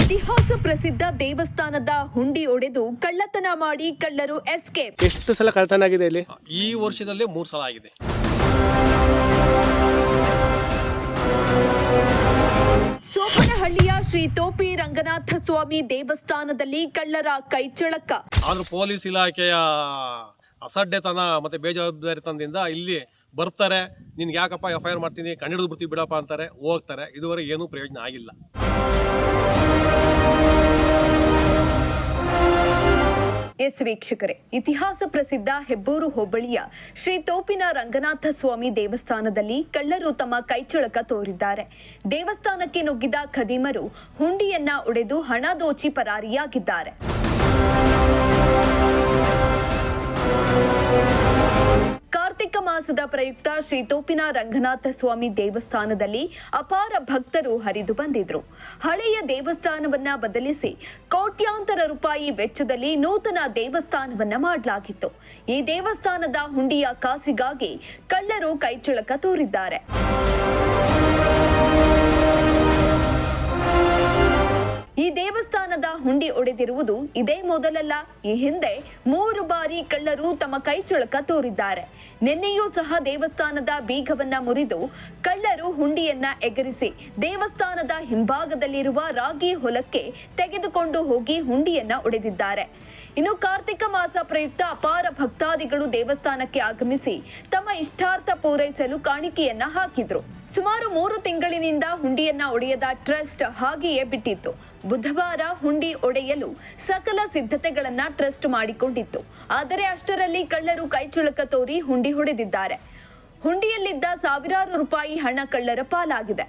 ಇತಿಹಾಸ ಪ್ರಸಿದ್ಧ ದೇವಸ್ಥಾನದ ಹುಂಡಿ ಒಡೆದು ಕಳ್ಳತನ ಮಾಡಿ ಕಳ್ಳರು ಎಸ್ಕೇಪ್. ಎಷ್ಟು ಸಲ ಕಳ್ಳತನ ಆಗಿದೆ ಇಲ್ಲಿ? ಈ ವರ್ಷದಲ್ಲೇ 3 ಸಲ ಆಗಿದೆ. ಸೋಪನಹಳ್ಳಿಯ ಶ್ರೀ ತೋಪಿ ರಂಗನಾಥ ಸ್ವಾಮಿ ದೇವಸ್ಥಾನದಲ್ಲಿ ಕಳ್ಳರ ಕೈಚಳಕ. ಆದ್ರೂ ಪೊಲೀಸ್ ಇಲಾಖೆಯ ಅಸಡ್ಡೆತನ ಮತ್ತೆ ಬೇಜವಾಬ್ದಾರಿತನದಿಂದ ಇಲ್ಲಿ ಬರ್ತಾರೆ, ನಿನ್ಗೆ ಯಾಕಪ್ಪ FIR ಮಾಡ್ತೀನಿ, ಕಂಡಿಡಿದು ಬಿಡ್ತೀವಿ ಬಿಡಪ್ಪ ಅಂತಾರೆ, ಹೋಗ್ತಾರೆ. ಇದುವರೆಗೆ ಏನೂ ಪ್ರಯೋಜನ ಆಗಿಲ್ಲ. ಎಸ್ ವೀಕ್ಷಕರೇ, ಇತಿಹಾಸ ಪ್ರಸಿದ್ಧ ಹೆಬ್ಬೂರು ಹೋಬಳಿಯ ಶ್ರೀ ತೋಪಿನ ರಂಗನಾಥ ಸ್ವಾಮಿ ದೇವಸ್ಥಾನದಲ್ಲಿ ಕಳ್ಳರು ತಮ್ಮ ಕೈಚಳಕ ತೋರಿದ್ದಾರೆ. ದೇವಸ್ಥಾನಕ್ಕೆ ನುಗ್ಗಿದ ಖದೀಮರು ಹುಂಡಿಯನ್ನ ಒಡೆದು ಹಣ ದೋಚಿ ಪರಾರಿಯಾಗಿದ್ದಾರೆ. ಕಾರ್ತಿಕ ಮಾಸದ ಪ್ರಯುಕ್ತ ಶ್ರೀ ತೋಪಿನ ರಂಗನಾಥ ಸ್ವಾಮಿ ದೇವಸ್ಥಾನದಲ್ಲಿ ಅಪಾರ ಭಕ್ತರು ಹರಿದು ಬಂದಿದ್ರು. ಹಳೆಯ ದೇವಸ್ಥಾನವನ್ನ ಬದಲಿಸಿ ಕೋಟ್ಯಾಂತರ ರೂಪಾಯಿ ವೆಚ್ಚದಲ್ಲಿ ನೂತನ ದೇವಸ್ಥಾನವನ್ನ ಮಾಡಲಾಗಿತ್ತು. ಈ ದೇವಸ್ಥಾನದ ಹುಂಡಿಯ ಕಾಸಿಗಾಗಿ ಕಳ್ಳರು ಕೈಚಳಕ ತೋರಿದ್ದಾರೆ. ಈ ದೇವಸ್ಥಾನದ ಹುಂಡಿ ಒಡೆದಿರುವುದು ಇದೇ ಮೊದಲಲ್ಲ. ಈ ಹಿಂದೆ 3 ಬಾರಿ ಕಳ್ಳರು ತಮ್ಮ ಕೈಚಳಕ ತೋರಿದ್ದಾರೆ. ನಿನ್ನೆಯೂ ಸಹ ದೇವಸ್ಥಾನದ ಬೀಗವನ್ನ ಮುರಿದು ಕಳ್ಳರು ಹುಂಡಿಯನ್ನ ಎಗರಿಸಿ ದೇವಸ್ಥಾನದ ಹಿಂಭಾಗದಲ್ಲಿರುವ ರಾಗಿ ಹೊಲಕ್ಕೆ ತೆಗೆದುಕೊಂಡು ಹೋಗಿ ಹುಂಡಿಯನ್ನ ಒಡೆದಿದ್ದಾರೆ. ಇನ್ನು ಕಾರ್ತಿಕ ಮಾಸ ಪ್ರಯುಕ್ತ ಅಪಾರ ಭಕ್ತಾದಿಗಳು ದೇವಸ್ಥಾನಕ್ಕೆ ಆಗಮಿಸಿ ತಮ್ಮ ಇಷ್ಟಾರ್ಥ ಪೂರೈಸಲು ಕಾಣಿಕೆಯನ್ನ ಹಾಕಿದ್ರು. ಸುಮಾರು 3 ತಿಂಗಳಿನಿಂದ ಹುಂಡಿಯನ್ನ ಒಡೆಯದ ಟ್ರಸ್ಟ್ ಹಾಗೆಯೇ ಬಿಟ್ಟಿತ್ತು. ಬುಧವಾರ ಹುಂಡಿ ಒಡೆಯಲು ಸಕಲ ಸಿದ್ಧತೆಗಳನ್ನ ಟ್ರಸ್ಟ್ ಮಾಡಿಕೊಂಡಿತ್ತು. ಆದರೆ ಅಷ್ಟರಲ್ಲಿ ಕಳ್ಳರು ಕೈಚಳಕ ತೋರಿ ಹುಂಡಿ ಹೊಡೆದಿದ್ದಾರೆ. ಹುಂಡಿಯಲ್ಲಿದ್ದ ಸಾವಿರಾರು ರೂಪಾಯಿ ಹಣ ಕಳ್ಳರ ಪಾಲಾಗಿದೆ.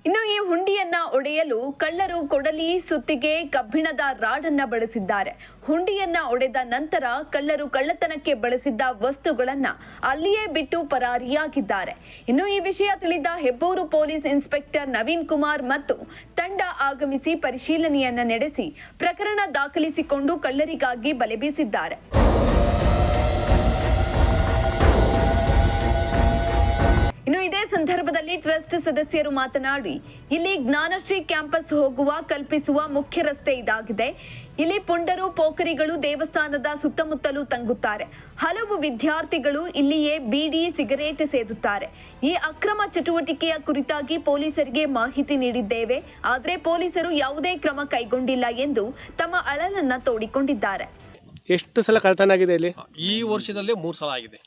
ಇನ್ನು ಈ ಹುಂಡಿಯನ್ನ ಒಡೆಯಲು ಕಳ್ಳರು ಕೊಡಲಿ, ಸುತ್ತಿಗೆ, ಕಬ್ಬಿಣದ ರಾಡನ್ನ ಬಳಸಿದ್ದಾರೆ. ಹುಂಡಿಯನ್ನ ಒಡೆದ ನಂತರ ಕಳ್ಳರು ಕಳ್ಳತನಕ್ಕೆ ಬಳಸಿದ್ದ ವಸ್ತುಗಳನ್ನ ಅಲ್ಲಿಯೇ ಬಿಟ್ಟು ಪರಾರಿಯಾಗಿದ್ದಾರೆ. ಇನ್ನು ಈ ವಿಷಯ ತಿಳಿದ ಹೆಬ್ಬೂರು ಪೊಲೀಸ್ ಇನ್ಸ್ಪೆಕ್ಟರ್ ನವೀನ್ ಕುಮಾರ್ ಮತ್ತು ತಂಡ ಆಗಮಿಸಿ ಪರಿಶೀಲನೆಯನ್ನ ನಡೆಸಿ ಪ್ರಕರಣ ದಾಖಲಿಸಿಕೊಂಡು ಕಳ್ಳರಿಗಾಗಿ ಬಲೆ ಬೀಸಿದ್ದಾರೆ. ಇನ್ನು ಇದೇ ಸಂದರ್ಭದಲ್ಲಿ ಟ್ರಸ್ಟ್ ಸದಸ್ಯರು ಮಾತನಾಡಿ, ಇಲ್ಲಿ ಜ್ಞಾನಶ್ರೀ ಕ್ಯಾಂಪಸ್ ಹೋಗುವ ಕಲ್ಪಿಸುವ ಮುಖ್ಯ ರಸ್ತೆ ಇದಾಗಿದೆ. ಇಲ್ಲಿ ಪುಂಡರು, ಪೋಖರಿಗಳು ದೇವಸ್ಥಾನದ ಸುತ್ತಮುತ್ತಲೂ ತಂಗುತ್ತಾರೆ. ಹಲವು ವಿದ್ಯಾರ್ಥಿಗಳು ಇಲ್ಲಿಯೇ ಬೀಡಿ, ಸಿಗರೇಟ್ ಸೇದುತ್ತಾರೆ. ಈ ಅಕ್ರಮ ಚಟುವಟಿಕೆಯ ಕುರಿತಾಗಿ ಪೊಲೀಸರಿಗೆ ಮಾಹಿತಿ ನೀಡಿದ್ದೇವೆ, ಆದರೆ ಪೊಲೀಸರು ಯಾವುದೇ ಕ್ರಮ ಕೈಗೊಂಡಿಲ್ಲ ಎಂದು ತಮ್ಮ ಅಳಲನ್ನ ತೋಡಿಕೊಂಡಿದ್ದಾರೆ. ಎಷ್ಟು ಸಲ ಕಳ್ಳತನ ಆಗಿದೆ ಇಲ್ಲಿ? ಈ ವರ್ಷದಲ್ಲೇ 3 ಸಲ ಆಗಿದೆ.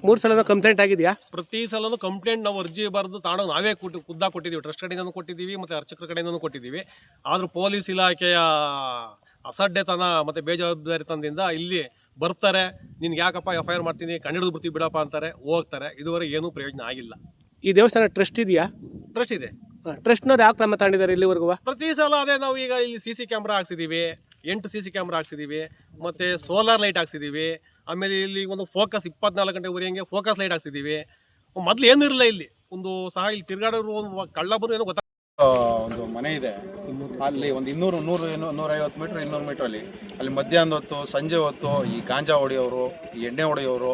3 ಸಲ ಕಂಪ್ಲೇಂಟ್ ಆಗಿದೆಯಾ? ಪ್ರತಿ ಸಲನೂ ಕಂಪ್ಲೇಂಟ್ ನಾವು ಅರ್ಜಿ ಬರೆದು ತಾಣಕ್ಕೆ ನಾವೇ ಖುದ್ದಾಗಿ ಕೊಟ್ಟಿದ್ದೀವಿ. ಟ್ರಸ್ಟ್ ಕಡೆಯಿಂದನೂ ಕೊಟ್ಟಿದ್ದೀವಿ ಮತ್ತು ಅರ್ಚಕರ ಕಡೆಯಿಂದನೂ ಕೊಟ್ಟಿದ್ದೀವಿ. ಆದರೂ ಪೊಲೀಸ್ ಇಲಾಖೆಯ ಅಸಡ್ಡೆತನ ಮತ್ತು ಬೇಜವಾಬ್ದಾರಿತನದಿಂದ ಇಲ್ಲಿ ಬರ್ತಾರೆ, ನಿನ್ಗೆ ಯಾಕಪ್ಪ FIR ಮಾಡ್ತೀನಿ, ಕಂಡಿಡಿದು ಬಿಡ್ತೀವಿ ಬಿಡಪ್ಪ ಅಂತಾರೆ, ಹೋಗ್ತಾರೆ. ಇದುವರೆಗೆ ಏನೂ ಪ್ರಯೋಜನ ಆಗಿಲ್ಲ. ಈ ದೇವಸ್ಥಾನ ಟ್ರಸ್ಟ್ ಇದೆಯಾ? ಟ್ರಸ್ಟ್ ಇದೆ. ಟ್ರಸ್ಟ್ನವ್ರು ಯಾವ ಕ್ರಮ ತಗೊಂಡಿದ್ದಾರೆ ಇಲ್ಲಿವರೆಗೂ? ಪ್ರತಿ ಸಲ ಅದೇ, ನಾವು ಈಗ ಇಲ್ಲಿ CC ಕ್ಯಾಮ್ರಾ ಹಾಕ್ಸಿದ್ದೀವಿ, 8 CC ಕ್ಯಾಮ್ರಾ ಹಾಕ್ಸಿದ್ದೀವಿ, ಮತ್ತು ಸೋಲಾರ್ ಲೈಟ್ ಹಾಕ್ಸಿದ್ದೀವಿ. ಆಮೇಲೆ ಇಲ್ಲಿ ಒಂದು ಫೋಕಸ್ 24 ಗಂಟೆ ಉರಿಯಂಗೆ ಫೋಕಸ್ ಲೈಟ್ ಹಾಕ್ಸಿದ್ದೀವಿ. ಮೊದಲು ಏನೂ ಇರಲಿಲ್ಲ ಇಲ್ಲಿ. ಒಂದು ಸಹ ಇಲ್ಲಿ ತಿರ್ಗಾಡೋರು ಒಂದು ಕಳ್ಳಬರು ಏನೋ ಗೊತ್ತಾಗ ಒಂದು ಮನೆ ಇದೆ, ಅಲ್ಲಿ ಒಂದು 150 ಮೀಟ್ರ್ 200 ಮೀಟ್ರಲ್ಲಿ ಅಲ್ಲಿ ಮಧ್ಯಾಹ್ನದ ಹೊತ್ತು, ಸಂಜೆ ಹೊತ್ತು ಈ ಗಾಂಜಾ ಹೊಡೆಯೋರು, ಈ ಎಣ್ಣೆ ಹೊಡೆಯೋರು,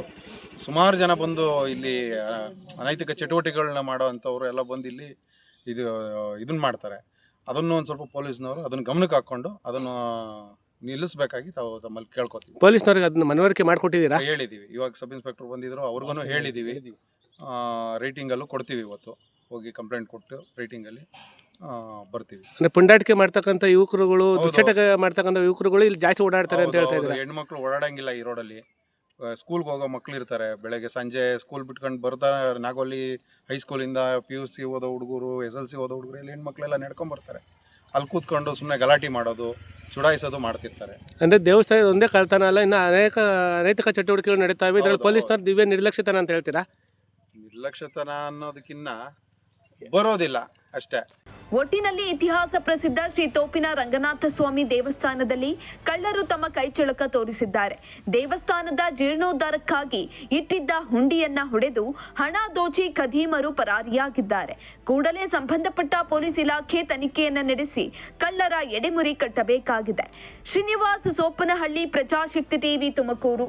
ಸುಮಾರು ಜನ ಬಂದು ಇಲ್ಲಿ ಅನೈತಿಕ ಚಟುವಟಿಕೆಗಳನ್ನ ಮಾಡೋ ಅಂಥವ್ರು ಎಲ್ಲ ಬಂದು ಇಲ್ಲಿ ಇದನ್ನ ಮಾಡ್ತಾರೆ. ಅದನ್ನು ಒಂದು ಸ್ವಲ್ಪ ಪೊಲೀಸ್ನವರು ಅದನ್ನು ಗಮನಕ್ಕೆ ಹಾಕ್ಕೊಂಡು ಅದನ್ನು ನಿಲ್ಲಿಸಬೇಕಾಗಿ ತಮ್ಮಲ್ಲಿ ಕೇಳ್ಕೊತೀವಿ. ಪೊಲೀಸ್ನವ್ರಿಗೆ ಅದನ್ನ ಮನವರಿಕೆ ಮಾಡಿಕೊಟ್ಟಿದ್ದೀರಾ? ಹೇಳಿದ್ದೀವಿ. ಇವಾಗ ಸಬ್ ಇನ್ಸ್ಪೆಕ್ಟರ್ ಬಂದಿದ್ರು, ಅವ್ರಿಗೂ ಹೇಳಿದ್ದೀವಿ. ರೇಟಿಂಗಲ್ಲೂ ಕೊಡ್ತೀವಿ. ಇವತ್ತು ಹೋಗಿ ಕಂಪ್ಲೇಂಟ್ ಕೊಟ್ಟು ರೇಟಿಂಗಲ್ಲಿ ಬರ್ತೀವಿ. ಅಂದರೆ ಪುಂಡಾಟಿಕೆ ಮಾಡ್ತಕ್ಕಂಥ ಯುವಕರುಗಳು, ದುಶ್ಚಟಕ ಮಾಡ್ತಕ್ಕಂಥ ಯುವಕರುಗಳು ಇಲ್ಲಿ ಜಾಸ್ತಿ ಓಡಾಡ್ತಾರೆ ಅಂತ ಹೇಳ್ತಾ ಇದ್ದಾರೆ. ಹೆಣ್ಮಕ್ಳು ಓಡಾಡಂಗಿಲ್ಲ ಈ ರೋಡಲ್ಲಿ. ಸ್ಕೂಲ್ಗೆ ಹೋಗೋ ಮಕ್ಳು ಇರ್ತಾರೆ, ಬೆಳಗ್ಗೆ ಸಂಜೆ ಸ್ಕೂಲ್ ಬಿಟ್ಕೊಂಡು ಬರ್ತಾರೆ. ನಾಗೋಲಿ ಹೈಸ್ಕೂಲಿಂದ PUC ಓದೋ ಹುಡುಗರು, SLC ಓದೋ ಹುಡುಗರು ಎಲ್ಲ ಹೆಣ್ಮಕ್ಳೆಲ್ಲ ನಡ್ಕೊಂಬರ್ತಾರೆ. ಅಲ್ಲಿ ಕೂತ್ಕೊಂಡು ಸುಮ್ಮನೆ ಗಲಾಟೆ ಮಾಡೋದು, ಚುಡಾಯಿಸೋದು ಮಾಡ್ತಿರ್ತಾರೆ. ಅಂದರೆ ದೇವಸ್ಥಾನ ಒಂದೇ ಕಳ್ತನ ಅಲ್ಲ, ಇನ್ನು ಅನೈತಿಕ ಚಟುವಟಿಕೆಗಳು ನಡೀತಾವೆ. ಇದರಲ್ಲಿ ಪೊಲೀಸ್ನವ್ರು ದಿವ್ಯ ನಿರ್ಲಕ್ಷ್ಯತನ ಅಂತ ಹೇಳ್ತೀರಾ? ನಿರ್ಲಕ್ಷ್ಯತನ ಅನ್ನೋದಕ್ಕಿಂತ ಬರೋದಿಲ್ಲ ಅಷ್ಟೇ. ಒಟ್ಟಿನಲ್ಲಿ ಇತಿಹಾಸ ಪ್ರಸಿದ್ಧ ಶ್ರೀ ತೋಪಿನ ರಂಗನಾಥ ಸ್ವಾಮಿ ದೇವಸ್ಥಾನದಲ್ಲಿ ಕಳ್ಳರು ತಮ್ಮ ಕೈಚಳಕ ತೋರಿಸಿದ್ದಾರೆ. ದೇವಸ್ಥಾನದ ಜೀರ್ಣೋದ್ಧಾರಕ್ಕಾಗಿ ಇಟ್ಟಿದ್ದ ಹುಂಡಿಯನ್ನ ಹೊಡೆದು ಹಣ ದೋಚಿ ಖದೀಮರು ಪರಾರಿಯಾಗಿದ್ದಾರೆ. ಕೂಡಲೇ ಸಂಬಂಧಪಟ್ಟ ಪೊಲೀಸ್ ಇಲಾಖೆ ತನಿಖೆಯನ್ನ ನಡೆಸಿ ಕಳ್ಳರ ಎಡೆಮುರಿ ಕಟ್ಟಬೇಕಾಗಿದೆ. ಶ್ರೀನಿವಾಸ್, ಸೋಪನಹಳ್ಳಿ, ಪ್ರಜಾಶಕ್ತಿ TV, ತುಮಕೂರು.